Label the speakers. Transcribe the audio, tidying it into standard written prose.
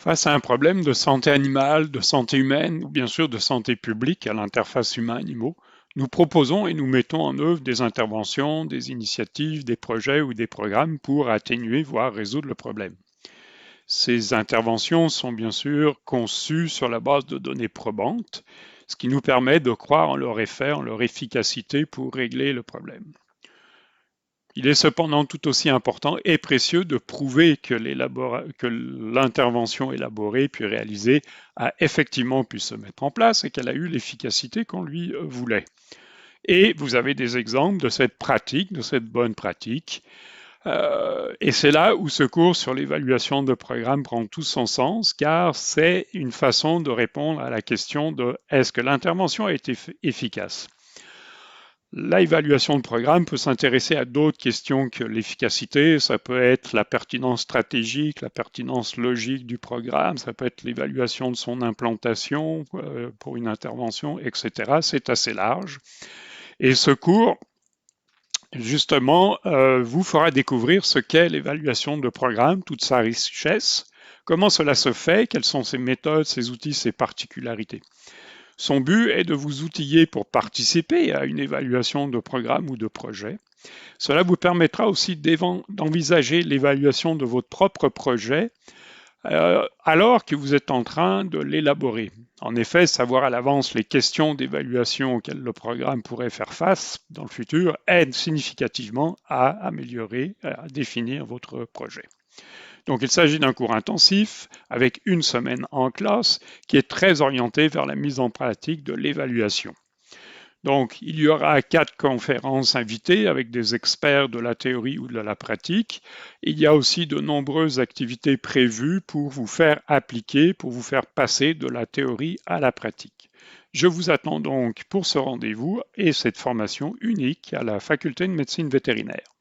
Speaker 1: Face à un problème de santé animale, de santé humaine ou bien sûr de santé publique à l'interface humain-animaux, nous proposons et nous mettons en œuvre des interventions, des initiatives, des projets ou des programmes pour atténuer, voire résoudre le problème. Ces interventions sont bien sûr conçues sur la base de données probantes, ce qui nous permet de croire en leur effet, en leur efficacité pour régler le problème. Il est cependant tout aussi important et précieux de prouver que l'intervention élaborée puis réalisée a effectivement pu se mettre en place et qu'elle a eu l'efficacité qu'on lui voulait. Et vous avez des exemples de cette pratique, de cette bonne pratique. Et c'est là où ce cours sur l'évaluation de programme prend tout son sens, car c'est une façon de répondre à la question de est-ce que l'intervention a été efficace? L'évaluation de programme peut s'intéresser à d'autres questions que l'efficacité. Ça peut être la pertinence stratégique, la pertinence logique du programme, ça peut être l'évaluation de son implantation pour une intervention, etc. C'est assez large. Et ce cours, justement, vous fera découvrir ce qu'est l'évaluation de programme, toute sa richesse, comment cela se fait, quelles sont ses méthodes, ses outils, ses particularités. Son but est de vous outiller pour participer à une évaluation de programme ou de projet. Cela vous permettra aussi d'envisager l'évaluation de votre propre projet alors que vous êtes en train de l'élaborer. En effet, savoir à l'avance les questions d'évaluation auxquelles le programme pourrait faire face dans le futur aide significativement à améliorer, à définir votre projet. Donc il s'agit d'un cours intensif avec une semaine en classe qui est très orienté vers la mise en pratique de l'évaluation. Donc il y aura 4 conférences invitées avec des experts de la théorie ou de la pratique. Il y a aussi de nombreuses activités prévues pour vous faire appliquer, pour vous faire passer de la théorie à la pratique. Je vous attends donc pour ce rendez-vous et cette formation unique à la Faculté de médecine vétérinaire.